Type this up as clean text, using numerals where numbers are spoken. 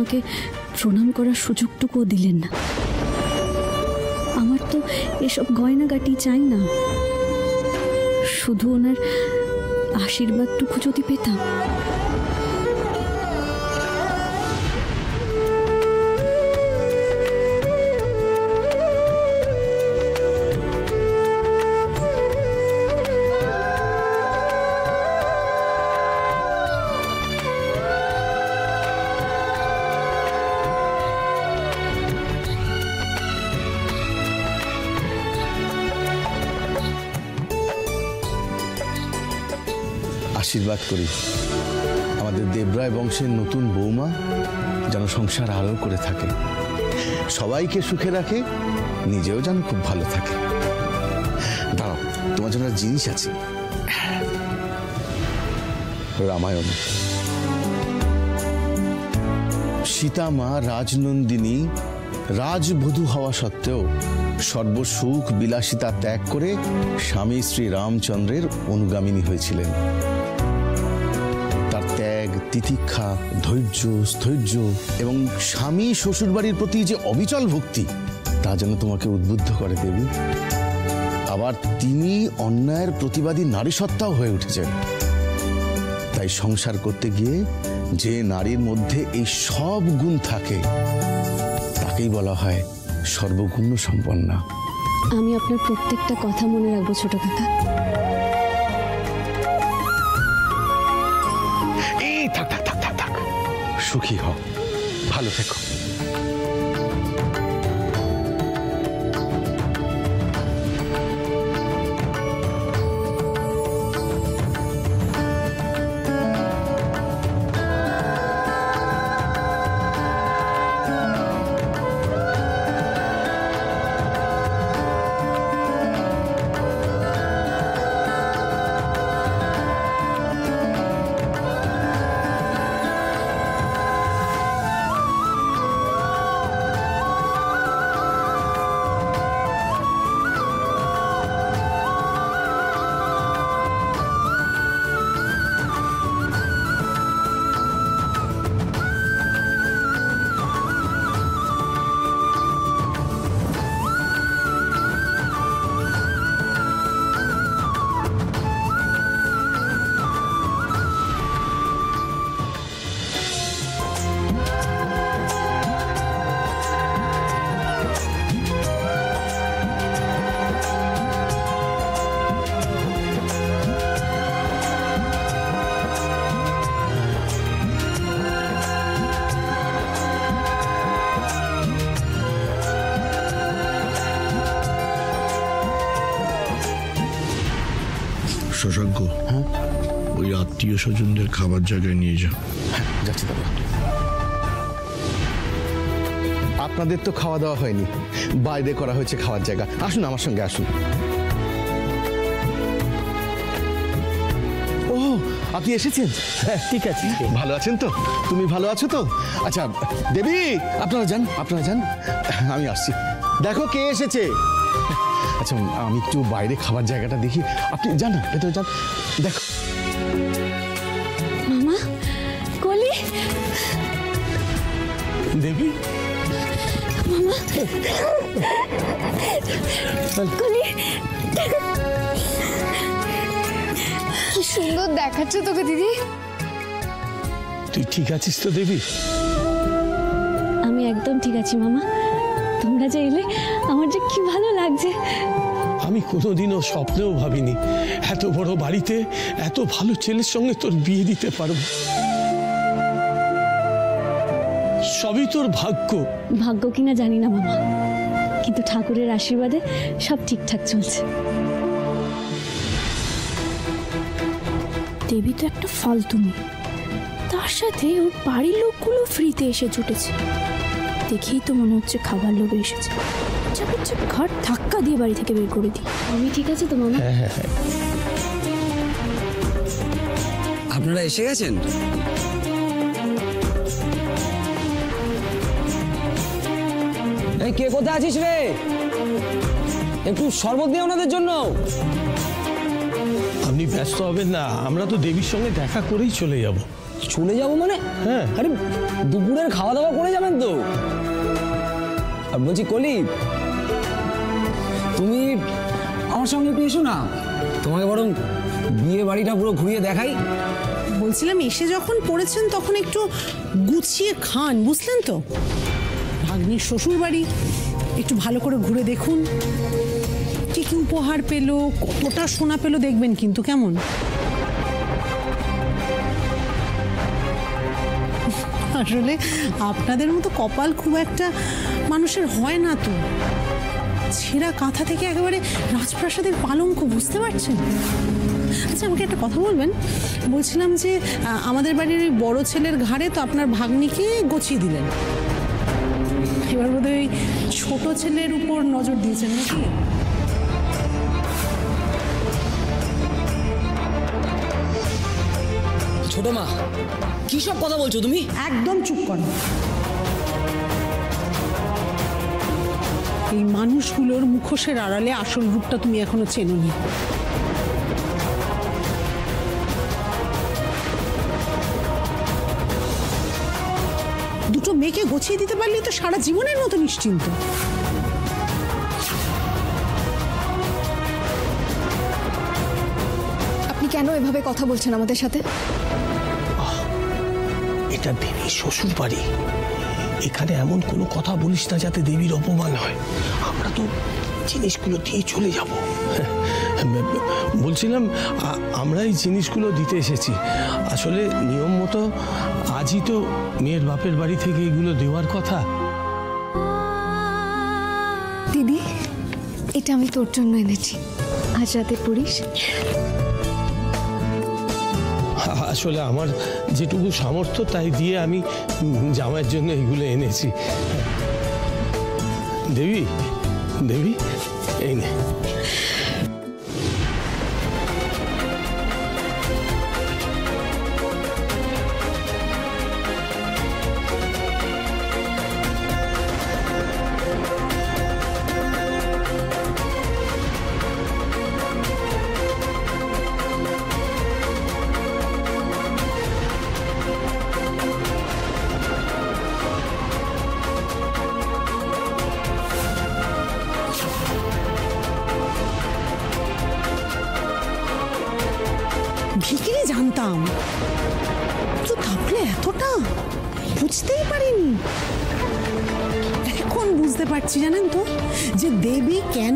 আমাকে প্রণাম করার সুযোগটুকুও দিলেন না। আমার তো এসব গয়নাগাটি চাই না, শুধু ওনার আশীর্বাদটুকু যদি পেতাম। আশীর্বাদ করি আমাদের দেবরায় বংশের নতুন বৌমা যেন সংসার আরো করে থাকে, সবাইকে সুখে রাখে, নিজেও যেন খুব ভালো থাকে। দাঁড়াও, তোমার জন্য জিনিস আছে, রামায়ণ। সীতা মা রাজনন্দিনী রাজবধূ হওয়া সত্ত্বেও সর্বসুখ বিলাসিতা ত্যাগ করে স্বামী শ্রী রামচন্দ্রের অনুগামিনী হয়েছিলেন। তার ত্যাগ, তিতিক্ষা, ধৈর্য, স্থৈর্য এবং স্বামী শ্বশুরবাড়ির প্রতি যে অবিচল ভক্তি, তা যেন তোমাকে উদ্বুদ্ধ করে দেবী। আবার তিনি অন্যায়ের প্রতিবাদী নারীসত্তাও হয়ে উঠেছেন। তাই সংসার করতে গিয়ে যে নারীর মধ্যে এই সব গুণ থাকে তাকেই বলা হয় সর্বগুণ সম্পন্না। আমি আপনার প্রত্যেকটা কথা মনে রাখবো ছোট কাকা। এই থাক থাক থাক থাক থাক, সুখী হও, ভালো থেকো। শশাঙ্ক, হ্যাঁ, ওই আত্মীয় স্বজনদের খাবার জায়গায় নিয়ে যা। হ্যাঁ, যাচ্ছি দাদা। আপনাদের তো খাওয়া দাওয়া হয়নি, বাইরে করা হয়েছে খাওয়ার জায়গা। আসুন আমার সঙ্গে, আসুন। ও, আপনি এসেছেন? হ্যাঁ, ঠিক আছে। ভালো আছেন তো? তুমি ভালো আছো তো? আচ্ছা দেবী, আপনারা যান, আপনারা যান, আমি আসছি। দেখো কে এসেছে। আচ্ছা, আমি একটু বাইরে খাবার জায়গাটা দেখি, আপনি যান না, ভেতরে যান, দেখো। মামা, কলি, দেবী, মামা, কলি, কি সুন্দর দেখাচ্ছে তোকে দিদি। তুই ঠিক আছিস তো দেবী? আমি একদম ঠিক আছি মামা। তোমরা যে এলে আমার যে কি ভালো লাগছে। আমি কোনোদিনও স্বপ্নেও ভাবিনি এত বড় বাড়িতে এত ভালো ছেলের সঙ্গে তোর বিয়ে দিতে পারবো। সবই তোর ভাগ্য। ভাগ্য কিনা জানি না মামা, কিন্তু ঠাকুরের আশীর্বাদে সব ঠিকঠাক চলছে। দেবী তো একটা ফালতুনি, তার সাথে ওর বাড়ির লোকগুলো ফ্রিতে এসে জুটেছে। দেখেই তো মনে হচ্ছে খাবার লোভে এসেছে। চাপ ঘাট ধাক্কা দিয়ে বাড়ি থেকে বের করে দিই। আমি ঠিক আছে তো মামা? হ্যাঁ হ্যাঁ হ্যাঁ। আপনারা এসে গেছেন? এই কে কোথায় আছিস রে? একটু শরবত দিয়ে ওনাদের জন্য। আপনি ব্যস্ত হবেন না, আমরা তো দেবীর সঙ্গে দেখা করেই চলে যাব। চলে যাবো মানে? হ্যাঁ। আরে দুপুরের খাওয়া দাওয়া করে যাবেন তো? আর বলছি কলি, তুমি আমার সঙ্গে একটু এসো না, তোমাকে বরং বিয়ে বাড়িটা পুরো ঘুরিয়ে দেখাই। বলছিলাম এসে যখন পড়েছেন তখন একটু গুছিয়ে খান, বুঝলেন তো? ভাগ্নির শ্বশুর বাড়ি একটু ভালো করে ঘুরে দেখুন, কি কি উপহার পেলো, কতটা সোনা পেলো দেখবেন কিন্তু, কেমন? আসলে আপনাদের মতো কপাল খুব একটা মানুষের হয় না তো। ছেঁড়া কাঁথা থেকে একেবারে রাজপ্রাসাদের পালঙ্ক, বুঝতে পারছেন? আচ্ছা আমাকে একটা কথা বলবেন, বলছিলাম যে আমাদের বাড়ির ওই বড় ছেলের ঘাড়ে তো আপনার ভাগ্নিকে গছিয়ে দিলেন, এবার বোধহয় ওই ছোট ছেলের উপর নজর দিয়েছেন নাকি? ছোট মা, কি সব কথা বলছো তুমি? একদম চুপ করো। এই মানুষগুলোর মুখোশের আড়ালে আসল রূপটা তুমি এখনো চেনোনি। দুটো মেয়েকে গছিয়ে দিতে পারলে তো সারা জীবনের মতো নিশ্চিন্ত। আপনি কেন এভাবে কথা বলছেন আমাদের সাথে? এটা দেবীর শ্বশুর বাড়ি, এখানে এমন কোনো কথা বলিস না যাতে দেবীর অপমান হয়। আমরা তো জিনিসগুলো দিয়ে চলে যাব। বলছিলাম আমরা এই জিনিসগুলো দিতে এসেছি। আসলে নিয়ম মতো আজই তো মেয়ের বাপের বাড়ি থেকে এগুলো দেওয়ার কথা। দিদি, এটা আমি তোর জন্য এনেছি, আজ রাতে পড়িস। আসলে আমার যেটুকু সামর্থ্য তাই দিয়ে আমি জামাইয়ের জন্য এগুলো এনেছি। দেবী, দেবী, এই নে। ভিকিরি জানতাম, তো তাহলে এতটা বুঝতেই পারিনি। এখন বুঝতে পারছি, জানেন তো, যে দেবী কেন